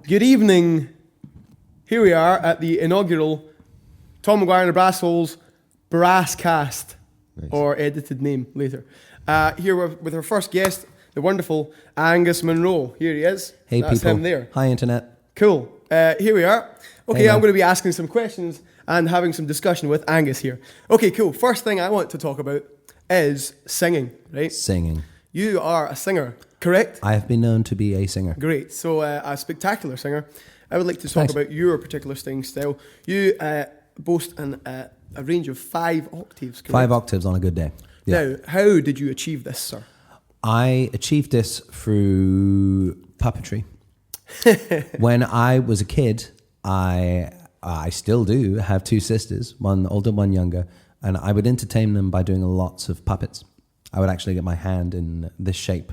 Good evening. Here we are at the inaugural Tom McGuire the Brassholes Brasscast, or edited name later. Here we're with our first guest, the wonderful Angus Munro. Here he is. Hey, That's people. him there. Hi, Internet. Cool. Here we are. Okay, Hey, I'm man. going to be asking some questions and having some discussion with Angus here. Okay, cool. First thing I want to talk about is singing, right? Singing. You are a singer, correct? I have been known to be a singer. Great. So, a spectacular singer. I would like to talk Thanks. about your particular singing style. You boast a range of 5 octaves, correct? 5 octaves on a good day. Yeah. Now, how did you achieve this, sir? I achieved this through puppetry. When I was a kid, I still do have 2 sisters, one older, one younger, and I would entertain them by doing lots of puppets. I would actually get my hand in this shape,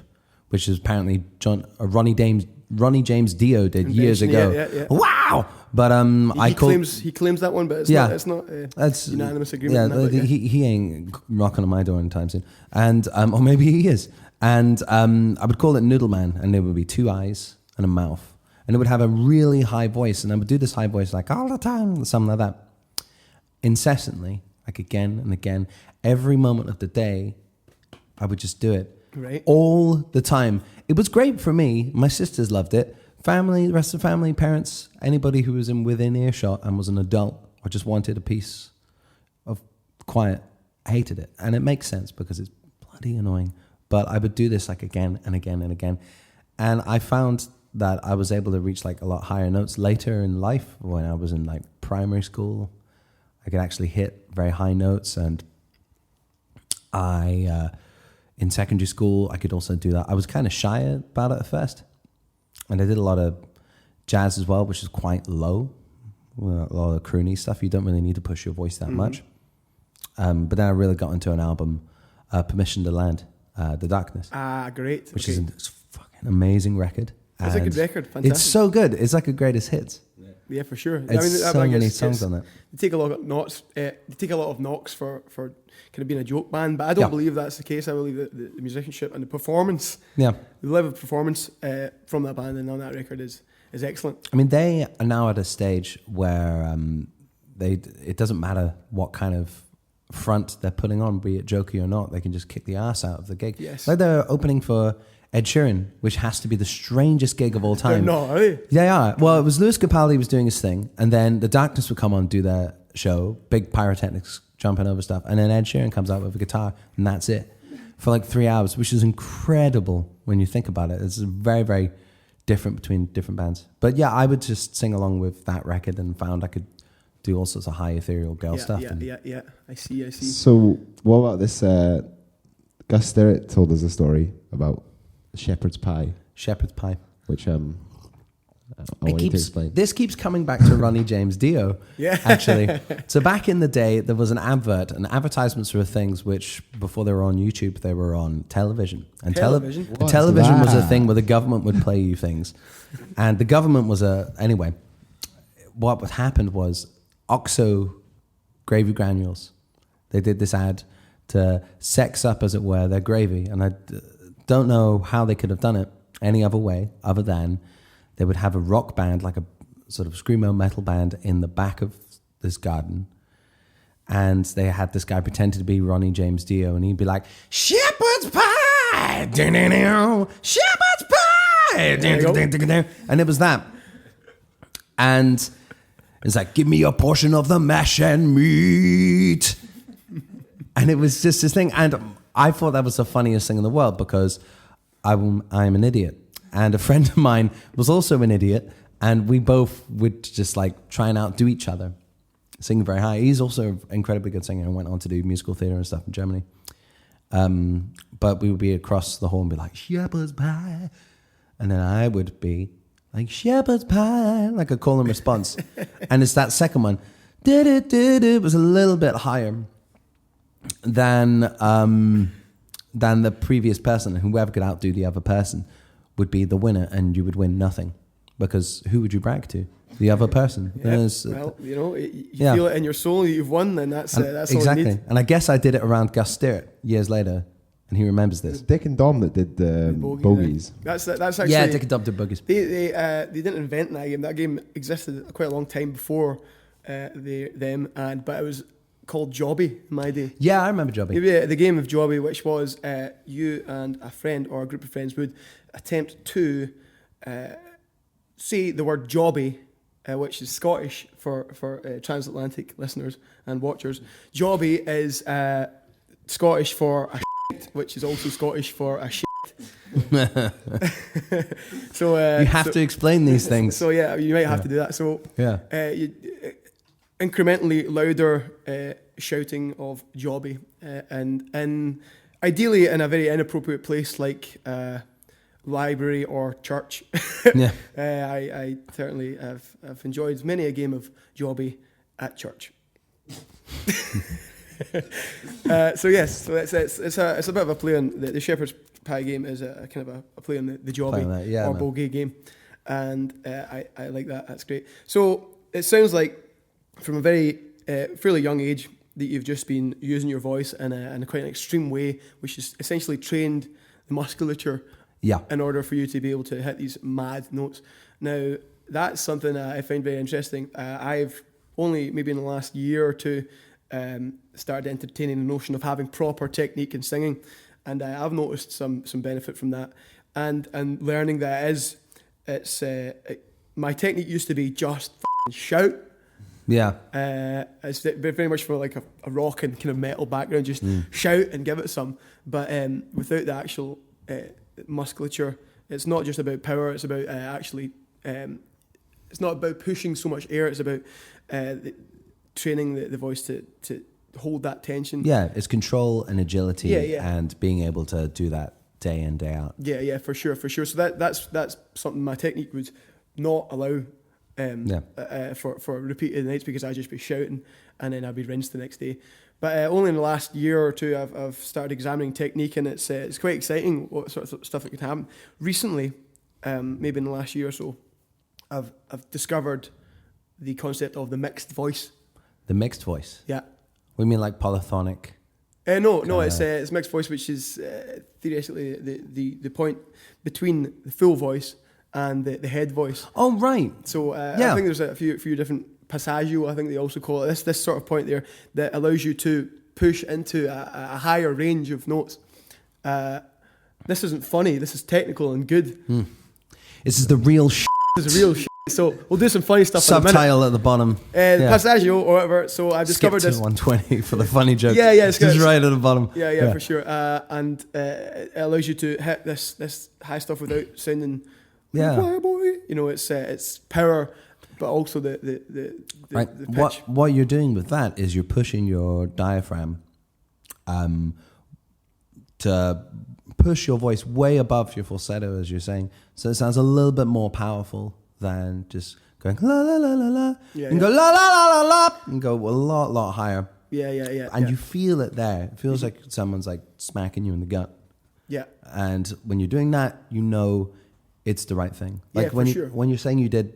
which is apparently Ronnie James Dio did years ago. Yeah. Wow! But He claims that one, but it's not that's unanimous agreement. Yeah, on that, but he ain't knocking on my door anytime soon, and or maybe he is. And I would call it Noodle Man, and there would be 2 eyes and a mouth, and it would have a really high voice, and I would do this high voice like all the time, something like that, incessantly, like again and again, every moment of the day. I would just do it Right. all the time. It was great for me. My sisters loved it. Family, the rest of the family, parents, anybody who was within earshot and was an adult or just wanted a piece of quiet hated it. And it makes sense because it's bloody annoying. But I would do this like again and again and again. And I found that I was able to reach like a lot higher notes later in life. When I was in like primary school, I could actually hit very high notes. And in secondary school, I could also do that. I was kind of shy about it at first. And I did a lot of jazz as well, which is quite low. A lot of croony stuff. You don't really need to push your voice that much. But then I really got into an album, Permission to Land, The Darkness. Ah, great. Which is a fucking amazing record. It's a good record. Fantastic. It's so good. It's like a greatest hits. Yeah, for sure. It's so many songs on it. They take a lot of knocks. They take a lot of knocks for kind of being a joke band, but I don't believe that's the case. I believe that the musicianship and the performance, the level of performance from that band and on that record is excellent. I mean, they are now at a stage where it doesn't matter what kind of front they're putting on, be it jokey or not. They can just kick the ass out of the gig. Yes. Like they're opening for Ed Sheeran, which has to be the strangest gig of all time. They're not, are they? They are. Well, it was Lewis Capaldi was doing his thing, and then The Darkness would come on, do their show, big pyrotechnics jumping over stuff, and then Ed Sheeran comes out with a guitar, and that's it. For like 3 hours, which is incredible when you think about it. It's very, very different between different bands. But yeah, I would just sing along with that record and found I could do all sorts of high ethereal girl stuff. Yeah. I see. So what about this? Gus Sterrett told us a story about shepherd's pie, which I want you to explain. This keeps coming back to Ronnie James Dio. Yeah. Actually. So back in the day, there was an advert, and advertisements were things which, before they were on YouTube, they were on television. And television was a thing where the government would play you things. And the government was anyway, what happened was OXO gravy granules. They did this ad to sex up, as it were, their gravy. And I don't know how they could have done it any other way other than they would have a rock band, like a sort of screamo metal band in the back of this garden. And they had this guy pretended to be Ronnie James Dio, and he'd be like, shepherd's pie, shepherd's pie, and it was that. And it's like, give me a portion of the mash and meat. And it was just this thing. And I thought that was the funniest thing in the world because I'm an idiot. And a friend of mine was also an idiot. And we both would just like try and outdo each other, sing very high. He's also an incredibly good singer and went on to do musical theatre and stuff in Germany. But we would be across the hall and be like, shepherd's pie. And then I would be like, shepherd's pie, like a call and response. And it's that second one. It was a little bit higher than the previous person. Whoever could outdo the other person would be the winner, and you would win nothing. Because who would you brag to? The other person. Yeah. Well, you feel it in your soul that you've won, then that's all you exactly. need. And I guess I did it around Gus Sterrett years later. And he remembers this. Dick and Dom that did the bogies. That's actually... Yeah, Dick and Dom did bogies. They didn't invent that game. That game existed quite a long time before them, but it was called Jobby in my day. Yeah, I remember Jobby. Yeah, the game of Jobby, which was you and a friend or a group of friends would attempt to say the word Jobby, which is Scottish for transatlantic listeners and watchers. Jobby is Scottish for a shit, which is also Scottish for a shit. So you have to explain these things. So yeah, you might have to do that. So incrementally louder shouting of Jobby, and ideally in a very inappropriate place like library or church. I certainly have enjoyed many a game of Jobby at church. So it's a bit of a play on the shepherd's pie game is a kind of a play on the Jobby or bogey game, and I like that. That's great. So it sounds like from a very fairly young age that you've just been using your voice in a quite an extreme way, which has essentially trained the musculature in order for you to be able to hit these mad notes. Now, that's something I find very interesting. I've only maybe in the last year or two started entertaining the notion of having proper technique in singing, and I've noticed some benefit from that, and learning that my technique used to be just shout. Yeah. It's very much for like a rock and kind of metal background, just shout and give it some. But without the actual musculature, it's not just about power, it's about actually, it's not about pushing so much air, it's about training the voice to hold that tension. Yeah, it's control and agility and being able to do that day in, day out. Yeah, for sure. So that's something my technique would not allow for repeated nights, because I'd just be shouting and then I'd be rinsed the next day. But only in the last year or two I've started examining technique, and it's quite exciting what sort of stuff that can happen. Recently, maybe in the last year or so, I've discovered the concept of the mixed voice. The mixed voice? Yeah. We mean like polyphonic? No, it's mixed voice, which is theoretically the point between the full voice and the head voice. Oh, right. So I think there's a few different passaggio, I think they also call it. This sort of point there that allows you to push into a higher range of notes. This isn't funny, this is technical and good. This is the real shit. This is real shit. So we'll do some funny stuff. Subtitle at the bottom. Passaggio or whatever. So I've discovered Skip to this 120 for the funny joke. Yeah, it's just right at the bottom. Yeah, for sure. And it allows you to hit this high stuff without sounding choir boy. You know, it's power, but also the pitch. What you're doing with that is you're pushing your diaphragm to push your voice way above your falsetto, as you're saying. So it sounds a little bit more powerful than just going la la la la la and go la la la la la and go a lot higher. Yeah. And you feel it there. It feels like someone's like smacking you in the gut. Yeah. And when you're doing that, you know it's the right thing. Like when you're saying you did,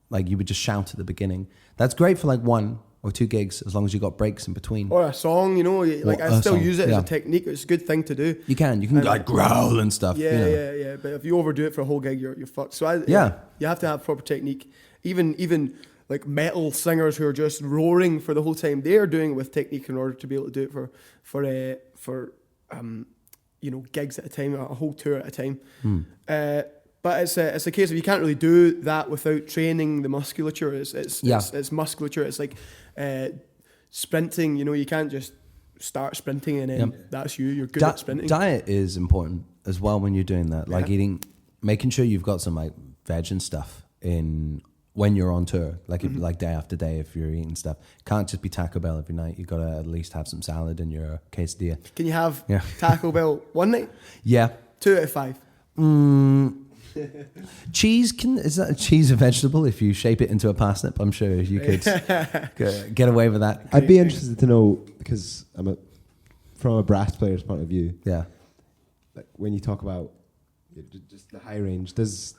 like you would just shout at the beginning. That's great for like 1 or 2 gigs, as long as you got breaks in between. Or a song, you know, like I still use it as a technique. It's a good thing to do. You can like growl and stuff. Yeah. But if you overdo it for a whole gig, you're fucked. So you have to have proper technique. Even like metal singers who are just roaring for the whole time, they're doing it with technique in order to be able to do it for gigs at a time, a whole tour at a time. But it's a case of you can't really do that without training the musculature. It's musculature. It's like sprinting. You know, you can't just start sprinting and then that's you. You're good at sprinting. Diet is important as well when you're doing that. Like making sure you've got some like veg and stuff in when you're on tour. Like like day after day, if you're eating stuff, can't just be Taco Bell every night. You got to at least have some salad in your quesadilla. Can you have Taco Bell one night? Yeah. 2 out of 5. Cheese is that cheese a vegetable? If you shape it into a parsnip, I'm sure you could get away with that. I'd be interested to know, because from a brass player's point of view. Yeah. Like when you talk about just the high range, does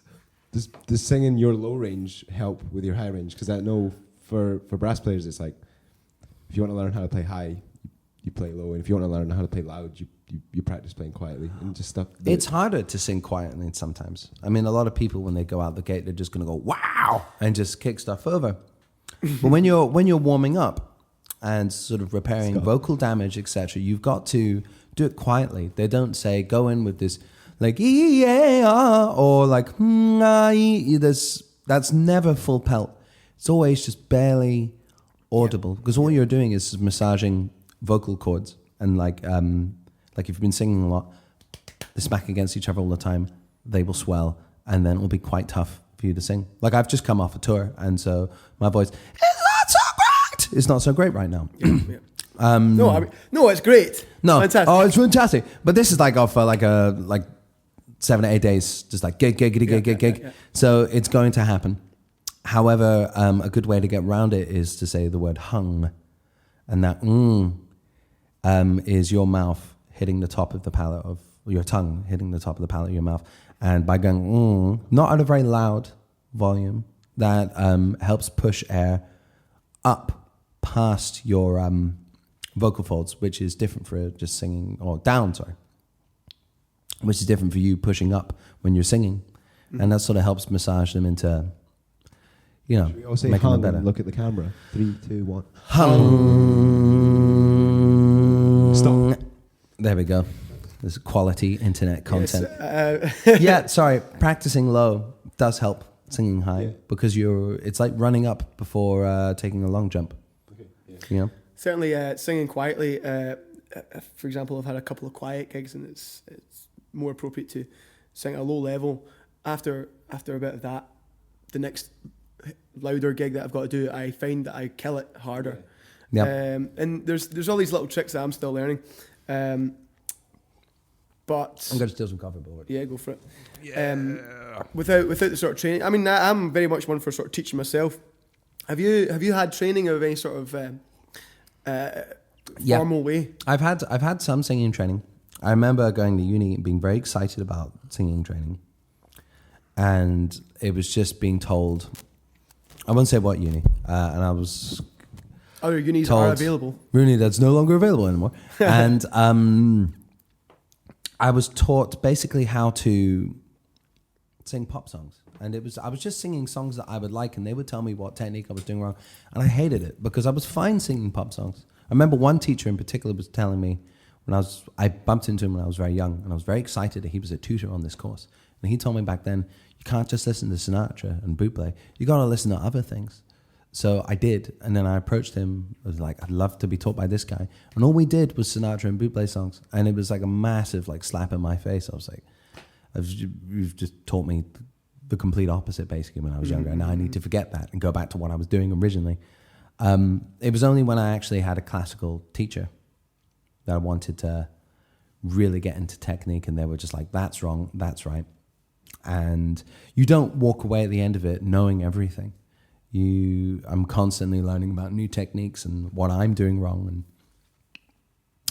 singing your low range help with your high range? Because I know for brass players, it's like if you want to learn how to play high, you play low, and if you want to learn how to play loud, you you practice playing quietly and just stuff. It's harder to sing quietly sometimes. I mean, a lot of people, when they go out the gate, they're just going to go, wow, and just kick stuff over. But when you're warming up and sort of repairing vocal damage, etc., you've got to do it quietly. They don't say, go in with this, like, or like, that's never full pelt. It's always just barely audible, because all you're doing is massaging vocal cords, and like if you've been singing a lot, they smack against each other all the time, they will swell, and then it will be quite tough for you to sing. Like, I've just come off a tour, and so my voice is not so great. It's not so great right now. No, it's great. No, fantastic. Oh, it's fantastic. But this is like off for like 7 to 8 days, just like gig. Yeah. So it's going to happen. However, a good way to get around it is to say the word hung, and that is your mouth hitting the top of the palate of your tongue, hitting the top of the palate of your mouth, and by going not at a very loud volume, that helps push air up past your vocal folds, which is different for just singing, or down, sorry, which is different for you pushing up when you're singing, and that sort of helps massage them into, you know, making them better. Look at the camera. 3, 2, 1. Hung. Stop. There we go. There's quality internet content. Yes, yeah, sorry. Practicing low does help singing high, because it's like running up before taking a long jump. Okay. Yeah. You know? Certainly, singing quietly. For example, I've had a couple of quiet gigs, and it's more appropriate to sing at a low level. After a bit of that, the next louder gig that I've got to do, I find that I kill it harder. Yeah. And there's all these little tricks that I'm still learning. But I'm going to steal some coffee, board. Yeah, go for it. Yeah. Without the sort of training, I mean, I'm very much one for sort of teaching myself. Have you had training of any sort of formal way? I've had some singing training. I remember going to uni and being very excited about singing training, and it was just being told, I won't say what uni, and I was other unis told, are available. Uni that's no longer available anymore. And I was taught basically how to sing pop songs. And I was just singing songs that I would like, and they would tell me what technique I was doing wrong. And I hated it, because I was fine singing pop songs. I remember one teacher in particular was telling me, I bumped into him when I was very young, and I was very excited that he was a tutor on this course. And he told me back then, you can't just listen to Sinatra and Bublé. You got to listen to other things. So I did, and then I approached him. I was like, I'd love to be taught by this guy. And all we did was Sinatra and Bublé songs, and it was like a massive slap in my face. I was like, you've just taught me the complete opposite, basically, when I was younger, and now I need to forget that and go back to what I was doing originally. It was only when I actually had a classical teacher that I wanted to really get into technique, and they were just like, that's wrong, that's right. And you don't walk away at the end of it knowing everything. I'm constantly learning about new techniques and what I'm doing wrong, and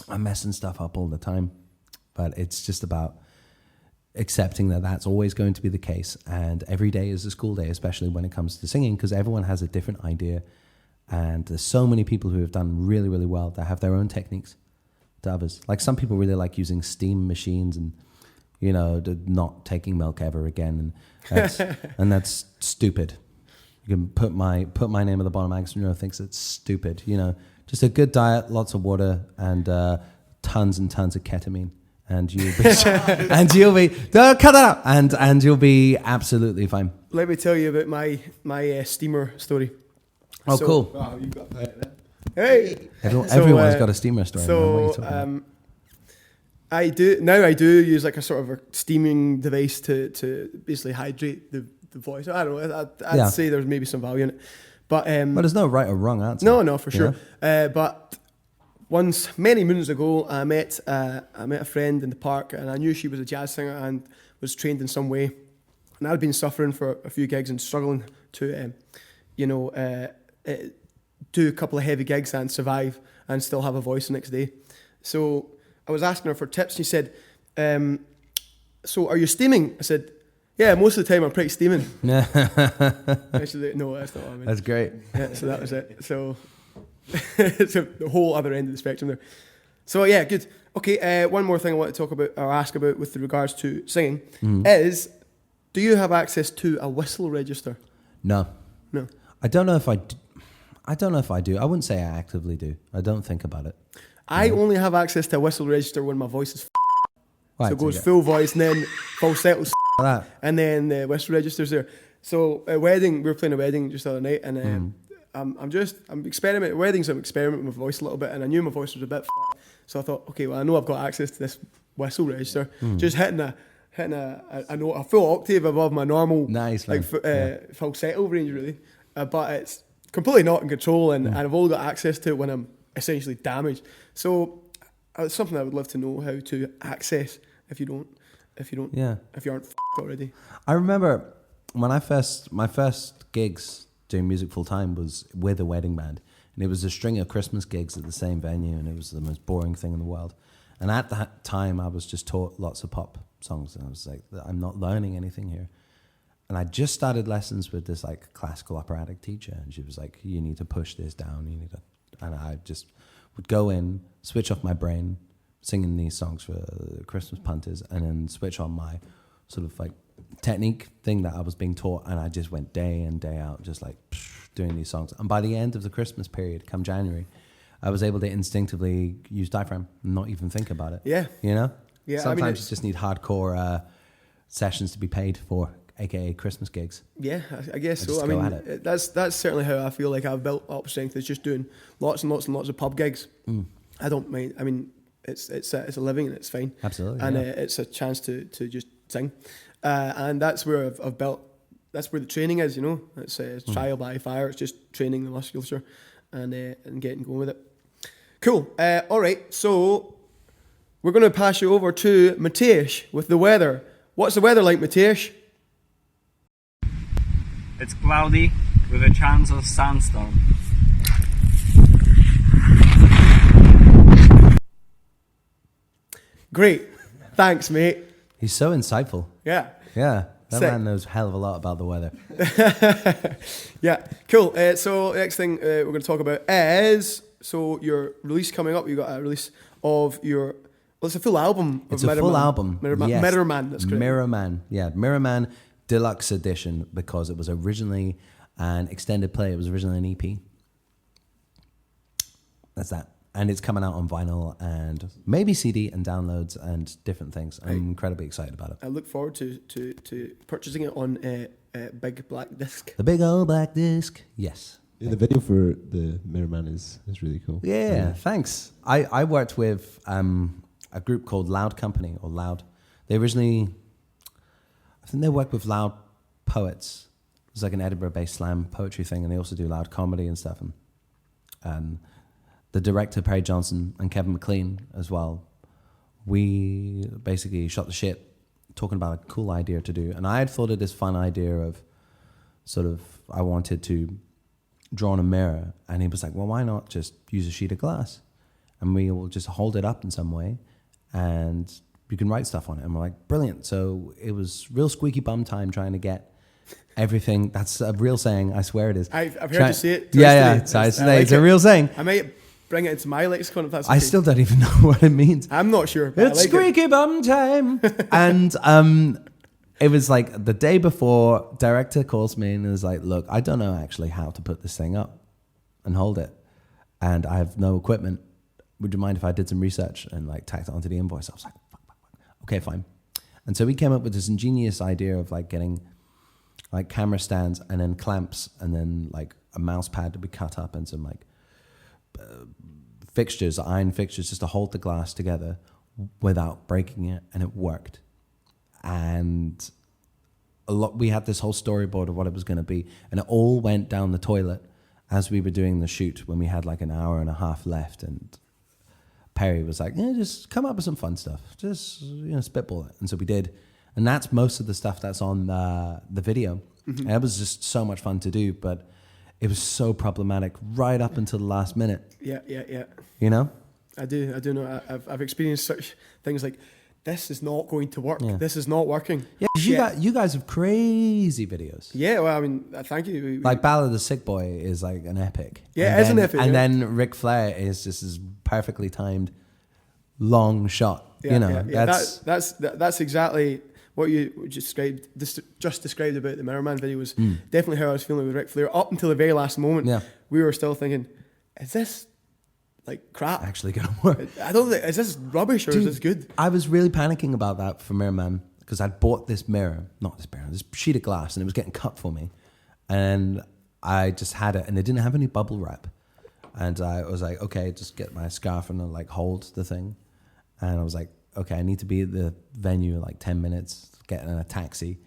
I'm messing stuff up all the time. But it's just about accepting that that's always going to be the case, and every day is a school day, especially when it comes to singing, because everyone has a different idea, and there's so many people who have done really, really well that have their own techniques to others. Like, some people really like using steam machines and, not taking milk ever again, and that's stupid. You can put my name at the bottom. Angus Munro thinks it's stupid. Just a good diet, lots of water, and tons and tons of ketamine, and you'll be cut that out, and you'll be absolutely fine. Let me tell you about my steamer story. Oh, cool. Oh, you got that. Hey, everyone's got a steamer story. So I do use like a sort of a steaming device to basically hydrate the voice. I don't know. I'd say there's maybe some value in it, but there's no right or wrong answer. No, for sure. But once, many moons ago, I met a friend in the park, and I knew she was a jazz singer and was trained in some way. And I'd been suffering for a few gigs and struggling to, do a couple of heavy gigs and survive and still have a voice the next day. So I was asking her for tips. She said, "So are you steaming?" I said, "Yeah, most of the time I'm pretty steaming." Actually, no, that's not what I meant. That's great. Yeah, so that was it. So it's the whole other end of the spectrum there. So yeah, good. Okay, one more thing I want to talk about or ask about with regards to singing is, do you have access to a whistle register? No. No. I don't know if I do. I wouldn't say I actively do. I don't think about it. I only have access to a whistle register when my voice is Right, so it goes full voice and then falsetto that. and then the whistle register's there. So a wedding, we were playing a wedding just the other night, and I'm experimenting. Weddings, I'm experimenting with my voice a little bit, and I knew my voice was a bit so I thought, okay, well, I know I've got access to this whistle register. Just hitting a note, a full octave above my normal falsetto range, really. But it's completely not in control, and I've only got access to it when I'm essentially damaged. So it's something I would love to know how to access if you aren't already. I remember when my first gigs doing music full time was with a wedding band, and it was a string of Christmas gigs at the same venue, and it was the most boring thing in the world. And at that time, I was just taught lots of pop songs, and I was like, I'm not learning anything here. And I just started lessons with this like classical operatic teacher, and she was like, you need to push this down, and I just would go in, switch off my brain, singing these songs for Christmas punters, and then switch on my sort of like technique thing that I was being taught, and I just went day in, day out, just like doing these songs. And by the end of the Christmas period, come January, I was able to instinctively use diaphragm and not even think about it. Yeah. You know? Yeah. Sometimes you just need hardcore sessions to be paid for, aka Christmas gigs. Yeah, I guess so. I mean, that's certainly how I feel like I've built up strength. It's just doing lots and lots and lots of pub gigs. I don't mind. I mean, it's a living and it's fine. Absolutely. And it's a chance to just sing. And that's where I've built. That's where the training is. You know, it's trial by fire. It's just training the musculature and getting going with it. Cool. All right. So we're going to pass you over to Mateusz with the weather. What's the weather like, Mateusz? It's cloudy with a chance of sandstorm. Great. Thanks, mate. He's so insightful. Yeah. Yeah. That Sick. man knows a hell of a lot about the weather. Yeah. Cool. So next thing we're going to talk about is your release coming up. You got a release of your. Well, it's a full album. It's a full album. Yes. Mirror Man. That's correct. Mirror Man. Yeah. Mirror Man Deluxe Edition, because it was originally an extended play. It was originally an EP. That's that. And it's coming out on vinyl and maybe CD and downloads and different things. I'm incredibly excited about it. I look forward to purchasing it on big black disc. The big old black disc. Yes. Yeah, the video for the Mirror Man is really cool. Yeah, thanks. I worked with a group called Loud Company, or Loud. They originally, I think they worked with Loud Poets. It was like an Edinburgh-based slam poetry thing, and they also do Loud comedy and stuff. And the director, Perry Johnson, and Kevin McLean as well, we basically shot the shit talking about a cool idea to do. And I had thought of this fun idea of sort of, I wanted to draw on a mirror. And he was like, well, why not just use a sheet of glass? And we will just hold it up in some way and you can write stuff on it. And we're like, brilliant. So it was real squeaky bum time trying to get everything. That's a real saying. I swear it is. I've heard you say it. Yeah. It's a real saying. I might bring it into my lexicon if that's okay. I still don't even know what it means. I'm not sure. It's squeaky bum time. And it was like the day before, director calls me and is like, look, I don't know actually how to put this thing up and hold it. And I have no equipment. Would you mind if I did some research and like tacked it onto the invoice? I was like, fuck. Okay, fine. And so we came up with this ingenious idea of like getting like camera stands and then clamps and then like a mouse pad to be cut up and some like fixtures, iron fixtures, just to hold the glass together without breaking it. And it worked. And we had this whole storyboard of what it was going to be. And it all went down the toilet as we were doing the shoot when we had like an hour and a half left. And Perry was like, yeah, just come up with some fun stuff. Just, spitball it. And so we did. And that's most of the stuff that's on the video. Mm-hmm. And it was just so much fun to do, but it was so problematic right up until the last minute. Yeah. You know? I do know. I've experienced such things like, this is not going to work. Yeah. This is not working. Yeah, you guys have crazy videos. Yeah, well, I mean, thank you. Like Ballad of the Sick Boy is like an epic. Yeah, it is an epic. And then Ric Flair is just as perfectly timed long shot. That's exactly what you just described about the Mirrorman video. Was definitely how I was feeling with Ric Flair up until the very last moment. Yeah. We were still thinking, is this like crap? Actually gonna work. I don't think, is this rubbish or is this good? I was really panicking about that for Mirrorman because I'd bought this sheet of glass, and it was getting cut for me, and I just had it, and it didn't have any bubble wrap, and I was like, okay, just get my scarf and like hold the thing, and I was like, okay, I need to be at the venue in like 10 minutes, getting in a taxi.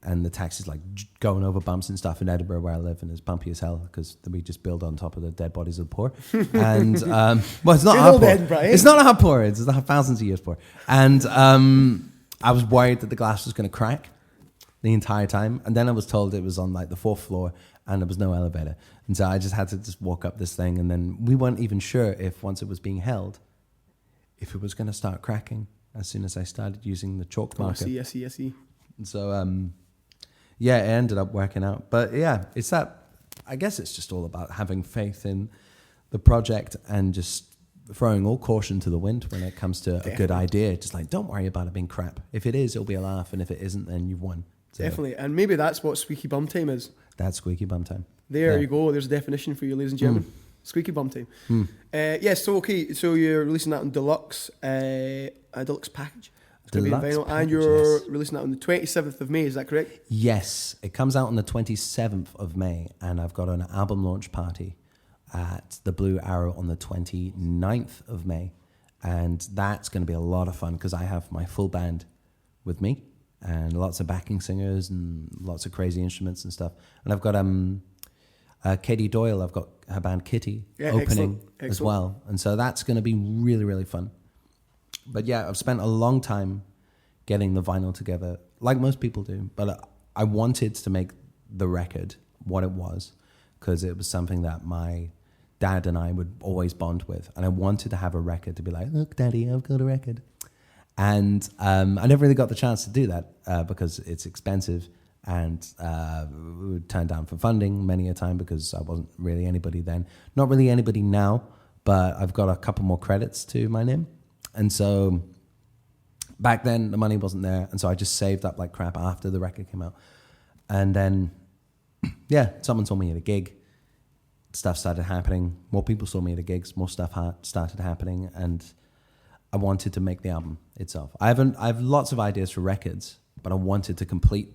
And the taxi's like going over bumps and stuff in Edinburgh where I live, and it's bumpy as hell because we just build on top of the dead bodies of the poor. And well, it's not our poor. It's not our poor. It's the thousands of years poor. And I was worried that the glass was going to crack the entire time. And then I was told it was on like the 4th floor and there was no elevator. And so I just had to just walk up this thing, and then we weren't even sure if once it was being held, if it was going to start cracking as soon as I started using the chalk marker. I see. And so, yeah, it ended up working out. But yeah, it's that, I guess it's just all about having faith in the project and just throwing all caution to the wind when it comes to a good idea. Just like, don't worry about it being crap. If it is, it'll be a laugh. And if it isn't, then you've won. So definitely. And maybe that's what Squeaky Bum Time is. That's Squeaky Bum Time. There you go. There's a definition for you, ladies and gentlemen. Squeaky Bum Time. So you're releasing that on deluxe, a deluxe package. It's going to be in vinyl, and you're releasing that on the 27th of May, is that correct? Yes, it comes out on the 27th of May, and I've got an album launch party at the Blue Arrow on the 29th of May, and that's going to be a lot of fun because I have my full band with me and lots of backing singers and lots of crazy instruments and stuff. And I've got Katie Doyle, I've got her band Kitty opening as well, and so that's going to be really, really fun. But yeah, I've spent a long time getting the vinyl together, like most people do. But I wanted to make the record what it was because it was something that my dad and I would always bond with. And I wanted to have a record to be like, look, Daddy, I've got a record. And I never really got the chance to do that because it's expensive. And we were turned down for funding many a time because I wasn't really anybody then. Not really anybody now, but I've got a couple more credits to my name. And so back then the money wasn't there, and so I just saved up like crap after the record came out. And then, yeah, someone saw me at a gig. Stuff started happening. More people saw me at the gigs. More stuff started happening, and I wanted to make the album itself. I have lots of ideas for records, but I wanted to complete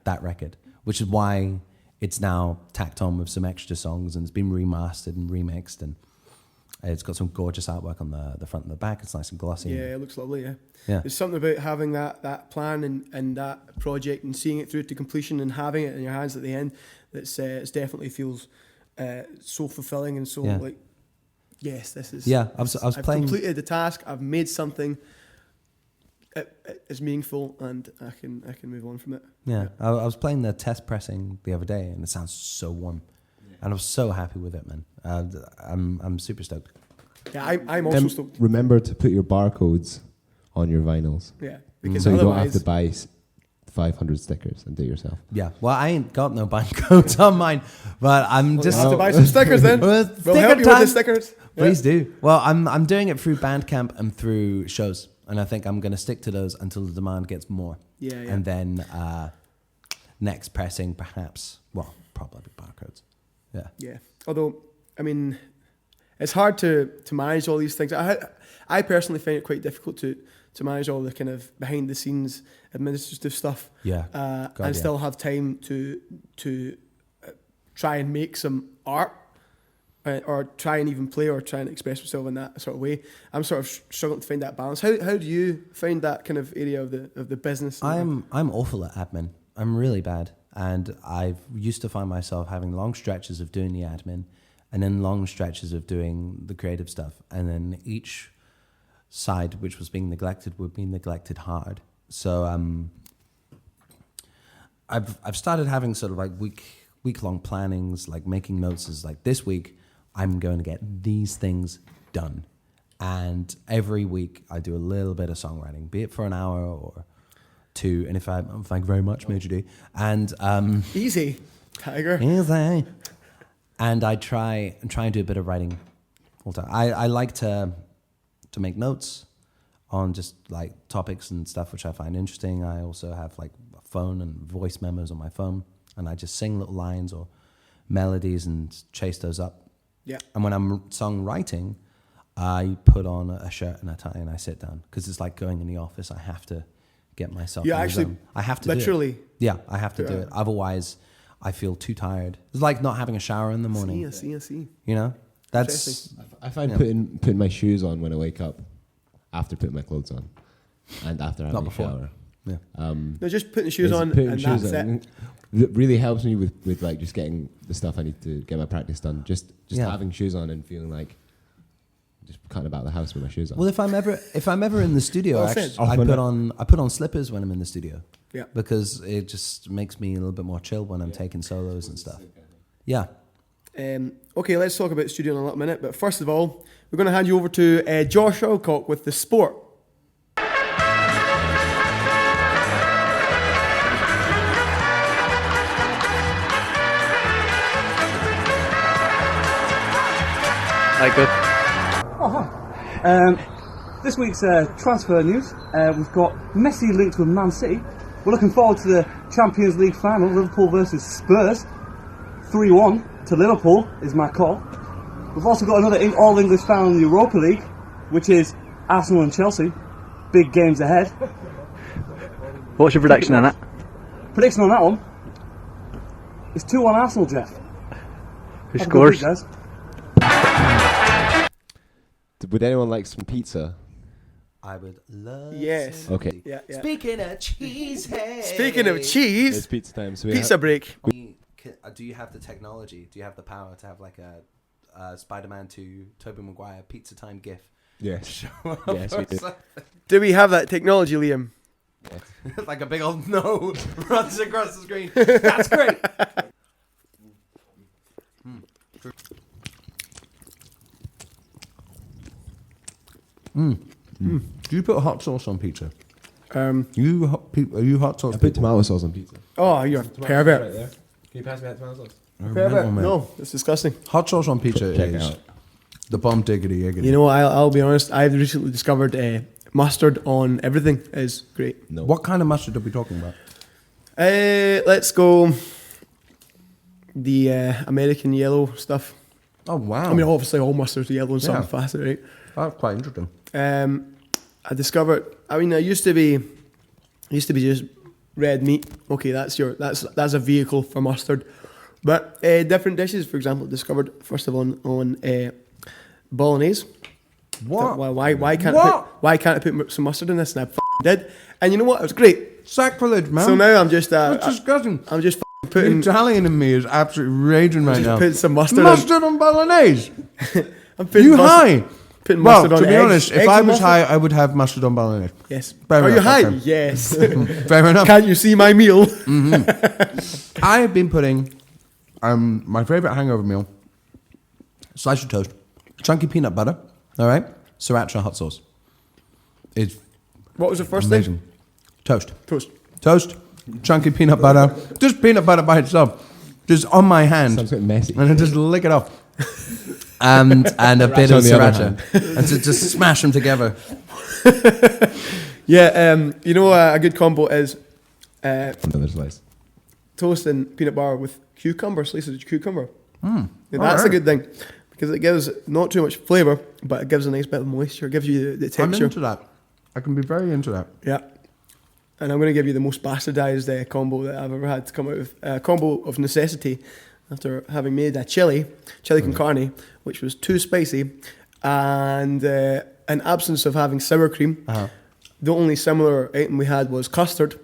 that record, which is why it's now tacked on with some extra songs, and it's been remastered and remixed, and it's got some gorgeous artwork on the front and the back. It's nice and glossy. Yeah, it looks lovely, yeah. There's something about having that plan and that project and seeing it through to completion and having it in your hands at the end that's it definitely feels so fulfilling and so like, yes, this is... Yeah, I've completed the task. I've made something. It's meaningful and I can move on from it. Yeah. I was playing the test pressing the other day and it sounds so warm. And I was so happy with it, man. I'm super stoked. Yeah, I'm also stoked. Remember to put your barcodes on your vinyls. Yeah, because so you don't have to buy 500 stickers and do it yourself. Yeah, well, I ain't got no barcodes on mine, but I'm just... You'll have to buy some stickers then. We'll help you with the stickers. Please do. Well, I'm doing it through Bandcamp and through shows, and I think I'm going to stick to those until the demand gets more. Yeah. And then next pressing, perhaps, well, probably barcodes. Yeah. Although, I mean, it's hard to manage all these things. I personally find it quite difficult to manage all the kind of behind the scenes administrative stuff. Yeah. Still have time to try and make some art or try and even play or try and express myself in that sort of way. I'm sort of struggling to find that balance. How do you find that kind of area of the business? I'm awful at admin. I'm really bad. And I used to find myself having long stretches of doing the admin and then long stretches of doing the creative stuff. And then each side, which was being neglected, would be neglected hard. So I've started having sort of like week-long plannings, like making notes is like this week, I'm going to get these things done. And every week I do a little bit of songwriting, be it for an hour or two, and if I thank you very much, Major D. And easy, Tiger. Easy. And I try and do a bit of writing all the time. I like to to make notes on just like topics and stuff which I find interesting. I also have like a phone and voice memos on my phone, and I just sing little lines or melodies and chase those up. Yeah. And when I'm songwriting, I put on a shirt and a tie and I sit down, because it's like going in the office. I have to get myself. Yeah, in the actually, zone. I have to literally. do it. Yeah, I have to do it. Otherwise, I feel too tired. It's like not having a shower in the morning. I see. You know, that's. I find putting my shoes on when I wake up, after putting my clothes on, and after having a shower. Yeah. No, just putting the shoes on and that's it. It really helps me with like just getting the stuff I need to get my practice done. Just having shoes on and feeling like just cutting about the house with my shoes on. Well, if I'm ever in the studio, I put on slippers when I'm in the studio. Yeah. Because it just makes me a little bit more chill when I'm taking solos and stuff. Yeah. Okay, let's talk about studio in a little minute. But first of all, we're going to hand you over to Josh Alcock with the sport. Hi, good. Oh, hi. This week's transfer news, we've got Messi linked with Man City. We're looking forward to the Champions League final, Liverpool versus Spurs. 3-1 to Liverpool is my call. We've also got another all-English final in the Europa League, which is Arsenal and Chelsea. Big games ahead. What's your prediction on that? Prediction on that one is 2-1 Arsenal, Jeff. Who scores? Guys. Would anyone like some pizza? I would love. Yes. Okay. Yeah. Speaking of cheese, Speaking of cheese, It's pizza time. So pizza break. Do you have the technology? Do you have the power to have like a Spider-Man 2 Tobey Maguire pizza time gif? Yes. Yes, we do. Do we have that technology, Liam? Yes. Like a big old no runs across the screen. That's great. Do you put hot sauce on pizza? Are you hot sauce? I put tomato sauce on pizza. Oh, you're a pervert. Right there. Can you pass me that tomato sauce? Pervert. No, it's disgusting. Hot sauce on pizza Check it is out. the bomb diggity iggity. You know, I'll be honest. I've recently discovered mustard on everything is great. No. What kind of mustard are we talking about? Let's go the American yellow stuff. Oh wow! I mean, obviously all mustards are yellow and some Yeah. faster, right? That's quite interesting. I discovered. I mean, I used to be just red meat. Okay, that's a vehicle for mustard. But different dishes, for example, discovered first of all on bolognese. What? Why can't What? I put some mustard in this? And I did. And you know what? It was great. Sacrilege, man. So now I'm just That's disgusting. I'm just The putting Italian in me is absolutely raging right now. putting some mustard. Mustard on bolognese. I'm putting You mustard, high? Putting Well, mustard on to be eggs. honest, if Eggs I and was mustard? high, I would have mustard on bolognese. Yes. Fair Are you enough, high? okay. Yes. Fair enough. Can't you see my meal? I have been putting my favorite hangover meal: slice of toast, chunky peanut butter, all right, sriracha hot sauce. It's What was the first amazing. thing? Toast, Toast. chunky peanut butter, just peanut butter by itself, just on my hand, Sounds a bit messy. and I just lick it off. And a bit on of the other sriracha, and to just smash them together. Yeah. You know a good combo is Another slice. toast and peanut butter with cucumber, slices of cucumber. Mm. Yeah, that's a Alright. good thing because it gives not too much flavour, but it gives a nice bit of moisture. It gives you the I'm texture. into that. I can be very into that. Yeah. And I'm going to give you the most bastardised combo that I've ever had to come out with. A combo of necessity after having made a chili con carne, which was too spicy, and an absence of having sour cream. Uh-huh. The only similar item we had was custard.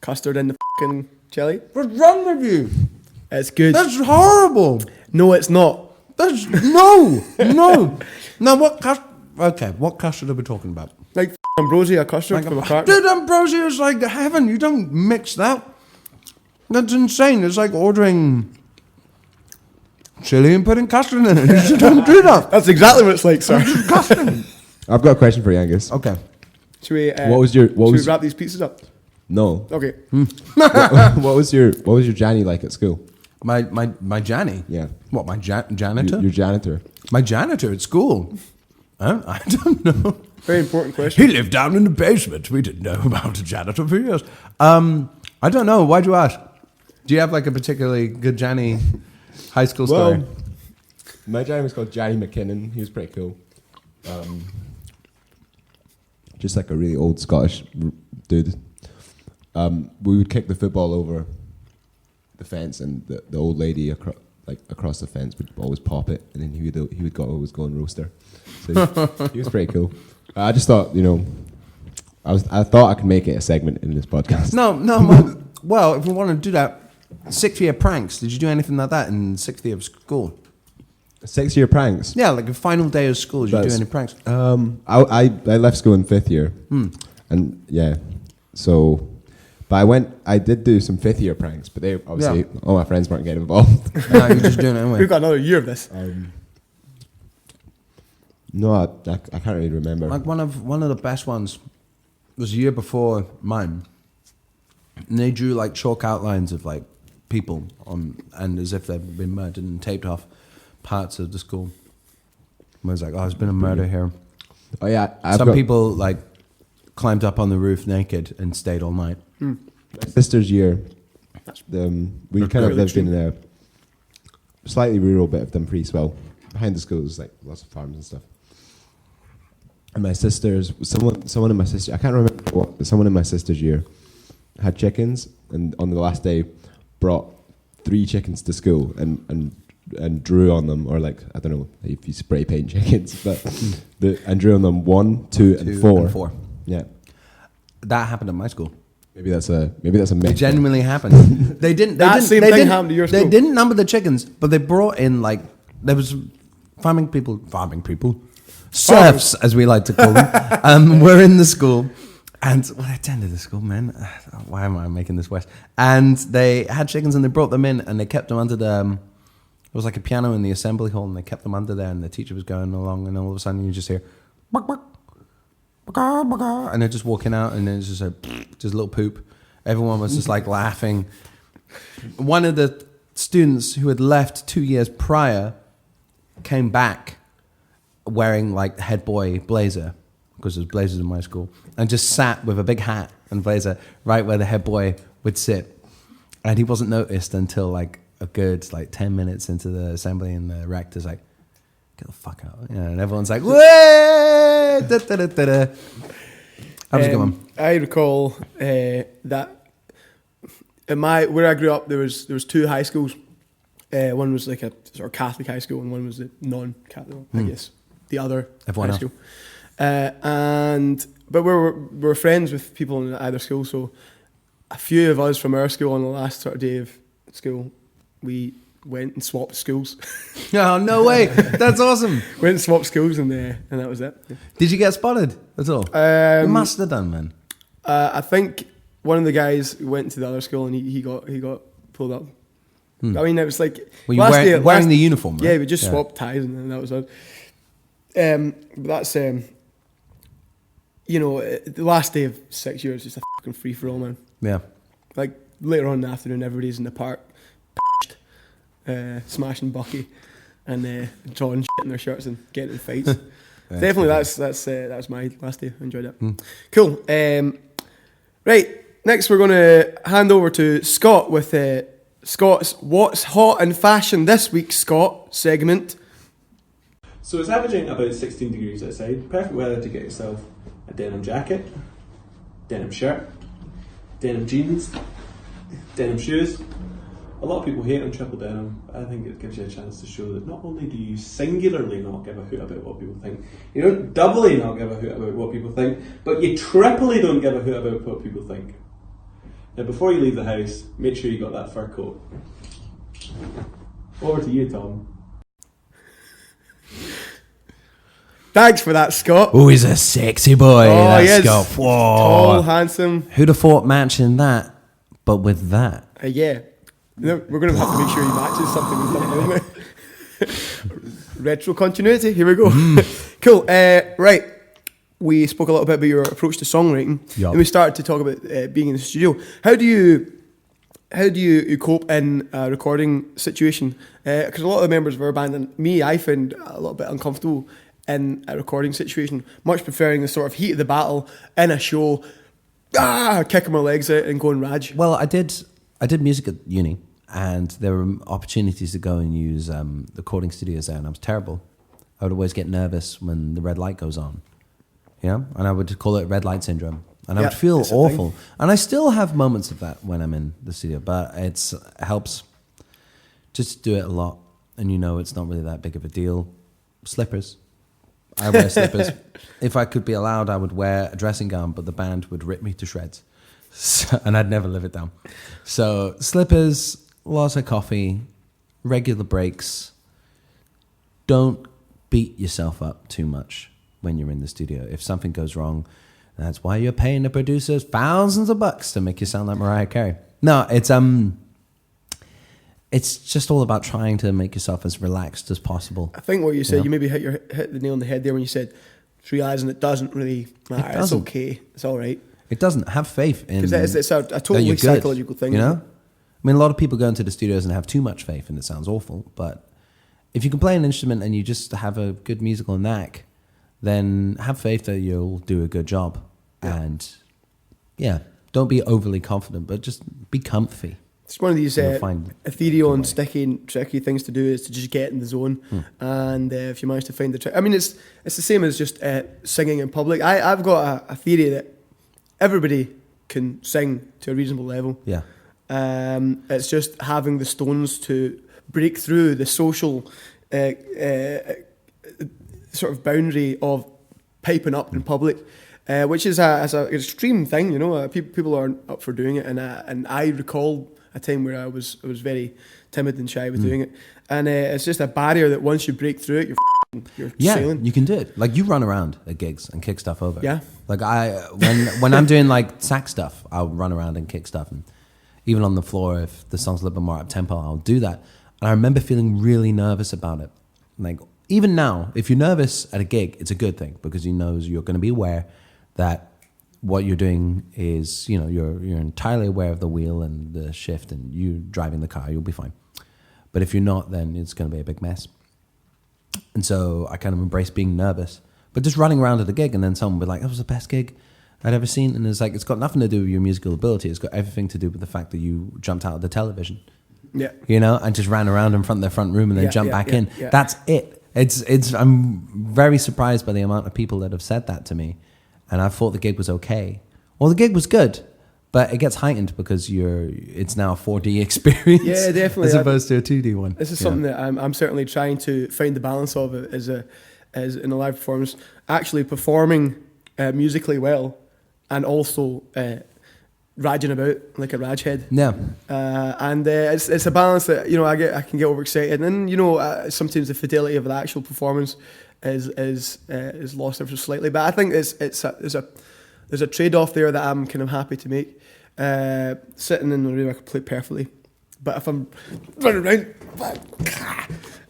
Custard in the fucking chili. What's wrong with you? It's good. That's horrible. No, it's not. That's no. Now what custard? Okay, what custard are we talking about? Like ambrosia custard from a carton. Dude, ambrosia is like heaven. You don't mix that. That's insane. It's like ordering chili and putting custard in it. You don't do that. That's exactly what it's like, sir. Disgusting. I've got a question for you, Angus. Okay. Should we? What was your- what should was- we wrap these pizzas up? No. Okay. what was your Janny like at school? My Janny. Yeah. What, my janitor? Your janitor. My janitor at school. I don't know. Very important question. He lived down in the basement. We didn't know about a janitor for years. I don't know. Why'd you ask? Do you have like a particularly good Janny high school story? Well, my Janny was called Janny McKinnon. He was pretty cool. Just like a really old Scottish dude. We would kick the football over the fence, and the old lady across the fence would always pop it, and then he would always go and roast her. So he was pretty cool. I just thought, I thought I could make it a segment in this podcast. No. Well, if we want to do that, 6th year pranks. Did you do anything like that in 6th year of school? 6th year pranks? Yeah, like a final day of school. Did you do any pranks? I left school in 5th year, and yeah, so. But I did do some 5th year pranks, but they obviously all my friends weren't getting involved. No, you're just doing it anyway. We've got another year of this. No, I can't really remember. Like one of the best ones was a year before mine, and they drew like chalk outlines of like people on, and as if they've been murdered, and taped off parts of the school. I was like, there's been a murder here. Oh yeah, some people like climbed up on the roof naked and stayed all night. My sister's year, we kind of lived in a slightly rural bit of Dumfries. Well, behind the school was like lots of farms and stuff. And my sister's someone in my sister, I can't remember what, but someone in my sister's year had chickens, and on the last day brought 3 chickens to school and drew on them, or like, I don't know if you spray paint chickens, but and drew on them 1, 2, and 4. Yeah, that happened at my school. Maybe that's a myth. It genuinely happened. They didn't. That same thing happened to your school. They didn't number the chickens, but they brought in like there was farming people, serfs as we like to call them. Were in the school, and I attended the school, man. Why am I making this West? And they had chickens, and they brought them in, and they kept them under the. It was like a piano in the assembly hall, and they kept them under there, and the teacher was going along, and all of a sudden you just hear, buck, buck, and they're just walking out, and then it's just a little poop. Everyone was just like laughing. One of the students who had left 2 years prior came back wearing like head boy blazer, because there's blazers in my school, and just sat with a big hat and blazer right where the head boy would sit. And he wasn't noticed until like a good like 10 minutes into the assembly, and the rector's like, get the fuck out. And everyone's like, way! Da, da, da, da, da. That was a good one. I recall that at where I grew up, there was 2 high schools. One was like a sort of Catholic high school, and one was a non-Catholic, I guess. The other Everyone high else. school. But we were friends with people in either school, so a few of us from our school on the last sort of day of school, we went and swapped schools. Oh, no way. That's awesome. Went and swapped schools, and that was it. Yeah. Did you get spotted at all? You must have done, man. I think one of the guys went to the other school, and he got pulled up. I mean, it was like... Were you wearing the uniform, right? Yeah, we just swapped ties, and that was it. But that's... the last day of 6 years is just a fucking free-for-all, man. Yeah. Like, later on in the afternoon, everybody's in the park, smashing Bucky, and drawing shit in their shirts and getting in fights. Definitely, that was my last day. I enjoyed it. Cool. Right, next we're going to hand over to Scott with Scott's What's Hot in Fashion This Week, Scott segment. So it's averaging about 16 degrees outside. Perfect weather to get yourself a denim jacket, denim shirt, denim jeans, denim shoes. A lot of people hate on triple denim. I think it gives you a chance to show that not only do you singularly not give a hoot about what people think, you don't doubly not give a hoot about what people think, but you triply don't give a hoot about what people think. Now before you leave the house, make sure you got that fur coat. Over to you, Tom. Thanks for that, Scott. Oh, he's a sexy boy. That's Scott. Whoa. Tall, handsome. Who'd have thought matching that, but with that? Yeah. No, we're going to have to make sure he matches something with something. Retro continuity. Here we go. Cool. Right. We spoke a little bit about your approach to songwriting, and we started to talk about being in the studio. How do you cope in a recording situation? Because a lot of the members of our band, and me, I found a little bit uncomfortable in a recording situation, much preferring the sort of heat of the battle in a show, kicking my legs out and going rage. Well, I did music at uni, and there were opportunities to go and use the recording studios there, and I was terrible. I would always get nervous when the red light goes on, and I would call it red light syndrome, and I would feel awful. And I still have moments of that when I'm in the studio, but it helps just do it a lot, and it's not really that big of a deal. Slippers. I wear slippers. If I could be allowed, I would wear a dressing gown, but the band would rip me to shreds. And I'd never live it down. So slippers, lots of coffee, regular breaks. Don't beat yourself up too much when you're in the studio. If something goes wrong, that's why you're paying the producers thousands of bucks to make you sound like Mariah Carey. No, it's just all about trying to make yourself as relaxed as possible. I think what you said, you maybe hit the nail on the head there when you said, just realising it doesn't really matter. It's okay. It's all right. It doesn't. Have faith in... Because it's a totally psychological thing. I mean, a lot of people go into the studios and have too much faith, and it sounds awful. But if you can play an instrument and you just have a good musical knack, then have faith that you'll do a good job. Yeah. And, don't be overly confident, but just be comfy. It's one of these ethereal and sticky and tricky things to do is to just get in the zone. And if you manage to find the trick... I mean, it's the same as just singing in public. I've got a theory that everybody can sing to a reasonable level. Yeah. It's just having the stones to break through the social sort of boundary of piping up in public. Which is an extreme thing, people aren't up for doing it. And I recall a time where I was very timid and shy with doing it, and it's just a barrier that once you break through it, you're sailing. You can do it. Like you run around at gigs and kick stuff over. Yeah. Like when I'm doing like sax stuff, I'll run around and kick stuff, and even on the floor, if the song's a little bit more up tempo, I'll do that. And I remember feeling really nervous about it. Like even now, if you're nervous at a gig, it's a good thing because you're going to be aware that what you're doing is, you're entirely aware of the wheel and the shift and you driving the car, you'll be fine. But if you're not, then it's going to be a big mess. And so I kind of embrace being nervous. But just running around at a gig and then someone would be like, that was the best gig I'd ever seen. And it's like, it's got nothing to do with your musical ability. It's got everything to do with the fact that you jumped out of the television. Yeah. And just ran around in front of their front room and then jumped back in. Yeah. That's it. I'm very surprised by the amount of people that have said that to me. And I thought the gig was okay. Well, the gig was good, but it gets heightened because it's now a 4D experience. Yeah, definitely. As opposed to a 2D one. This is something that I'm certainly trying to find the balance of it as in a live performance, actually performing musically well, and also raging about like a rage head. Yeah. And it's a balance that I can get overexcited, and sometimes the fidelity of the actual performance is lost ever so slightly. But I think there's a trade-off there that I'm kind of happy to make. Sitting in the room, I can play perfectly, but if I'm running around,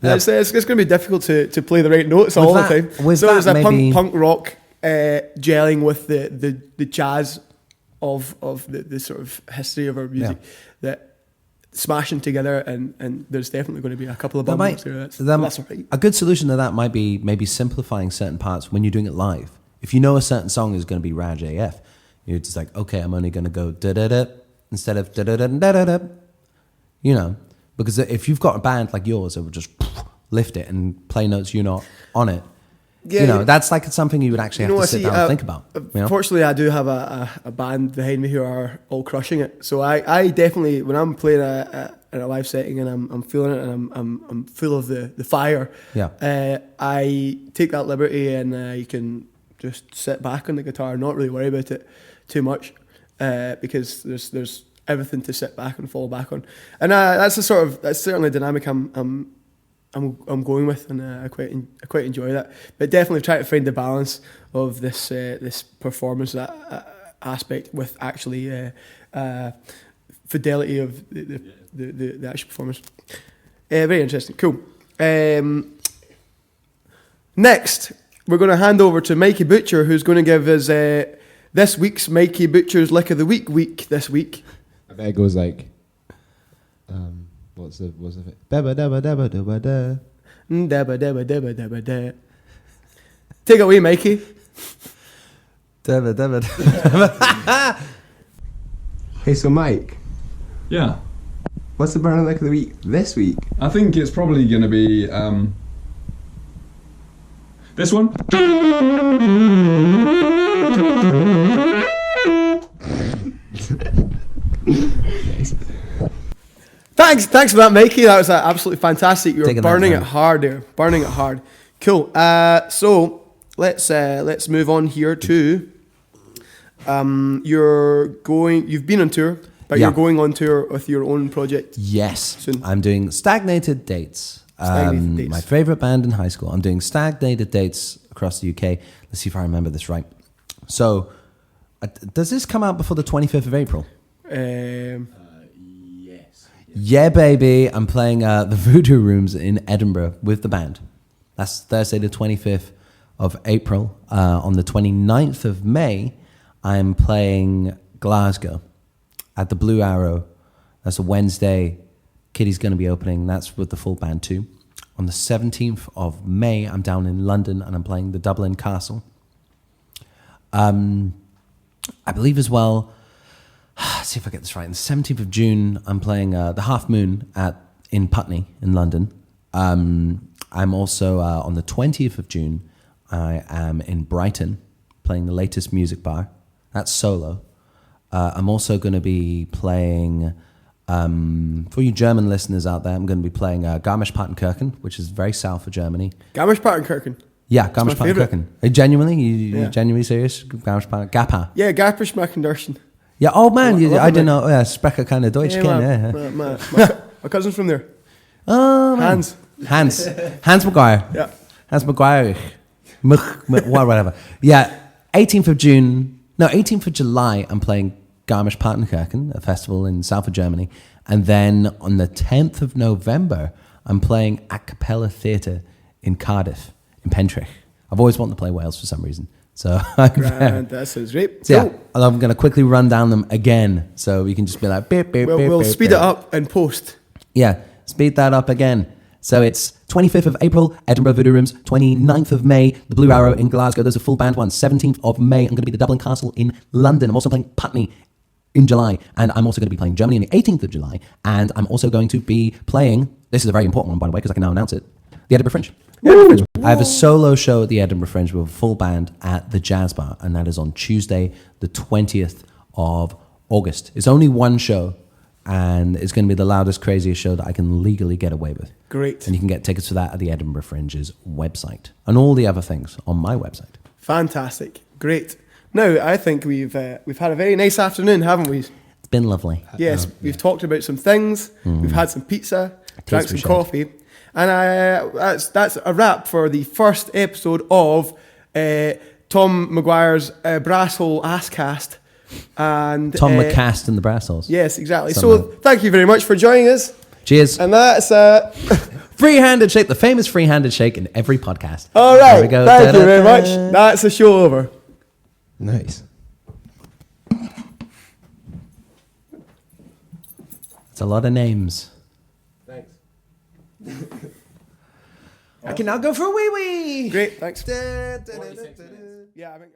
it's going to be difficult to play the right notes all the time. So there's a punk rock gelling with the jazz of the sort of history of our music that smashing together, and there's definitely going to be a couple of bumps there. That's all right. A good solution to that might be maybe simplifying certain parts when you're doing it live. If you know a certain song is going to be rage AF, you're just like, okay, I'm only going to go da-da-da instead of da-da-da-da-da-da. Because if you've got a band like yours, it will just lift it and play notes you're not on it. Yeah, that's like something you would actually have to sit down and think about. Fortunately, I do have a band behind me who are all crushing it. So I definitely, when I'm playing in a live setting and I'm feeling it and I'm full of the fire, I take that liberty and you can just sit back on the guitar and not really worry about it too much because there's everything to sit back and fall back on. And that's certainly a dynamic I'm going with, and I quite enjoy that. But definitely try to find the balance of this performance aspect with actually fidelity of the actual performance. Very interesting, cool. Next, we're going to hand over to Mikey Butcher, who's going to give us this week's Mikey Butcher's Lick of the Week this week. I bet it goes like. What's the bit? Dabba dabba dabba dabba da. Dabba dabba dabba dabba da. Take it away, Mikey. David. Hey, so Mike, Yeah, what's the burner like of the week this week? I think it's probably going to be this one. Thanks for that, Mikey. That was absolutely fantastic. You were Taking that burning it round. hard there. Burning it hard. Cool. So let's move on here to you've been on tour, but Yeah. you're going on tour with your own project. Yes, Soon. I'm doing Stagnated Dates. Stagnated Dates. My favorite band in high school. I'm doing Stagnated Dates across the UK. Let's see if I remember this right. So, does this come out before the 25th of April? Yeah, baby. I'm playing the Voodoo Rooms in Edinburgh with the band. That's Thursday, the 25th of April. On the 29th of May, I'm playing Glasgow at the Blue Arrow. That's a Wednesday. Kitty's going to be opening. That's with the full band too. On the 17th of May, I'm down in London and I'm playing the Dublin Castle. I believe as well, let's see if I get this right. On the 17th of June, I'm playing the Half Moon in Putney in London. I'm also on the 20th of June, I am in Brighton playing the Latest Music Bar. That's solo. I'm also going to be playing, for you German listeners out there, I'm going to be playing Garmisch-Partenkirchen, which is very south of Germany. Garmisch-Partenkirchen. Yeah, Garmisch-Partenkirchen. Are you genuinely? Yeah. Genuinely serious? Garmisch-Partenkirchen? Gapa. Yeah, Garmisch-Partenkirchen. Yeah, oh man, I I didn't know. Yeah, spreche keine Deutsch. My cousin's from there. Oh, man. Hans McGuire. Yeah. Hans McGuire. Whatever. Yeah, 18th of July, I'm playing Garmisch-Partenkirchen, a festival in south of Germany. And then on the 10th of November, I'm playing A Cappella Theatre in Cardiff, in Pentrich. I've always wanted to play Wales for some reason. So Grand, that sounds great. So, Cool. yeah, I'm going to quickly run down them again. So we can just be like, beep, beep, beep, We'll beep, speed beep. it up and post. Yeah, speed that up again. So it's 25th of April, Edinburgh Voodoo Rooms. 29th of May, the Blue Arrow in Glasgow. There's a full band one. 17th of May, I'm going to be at the Dublin Castle in London. I'm also playing Putney in July. And I'm also going to be playing Germany on the 18th of July. And I'm also going to be playing, this is a very important one, by the way, because I can now announce it, the Edinburgh Fringe. I have a solo show at the Edinburgh Fringe with a full band at the Jazz Bar. And that is on Tuesday, the 20th of August. It's only one show. And it's going to be the loudest, craziest show that I can legally get away with. Great. And you can get tickets for that at the Edinburgh Fringe's website. And all the other things on my website. Fantastic. Great. Now, I think we've had a very nice afternoon, haven't we? It's been lovely. Yes, we've talked about some things. We've had some pizza, drank some we should. coffee. And that's a wrap for the first episode of Tom McGuire's Brasshole Asscast. And Tom McCast and the Brassholes. Yes, exactly. Somehow. So thank you very much for joining us. Cheers. And that's Free-handed shake, the famous free-handed shake in every podcast. all right. There we go. Thank you very Da-da-da. much. That's the show over. Nice. It's a lot of names. Thanks. I can now go for a wee-wee. Great. Thanks. Da-da-da-da-da. Yeah, I think.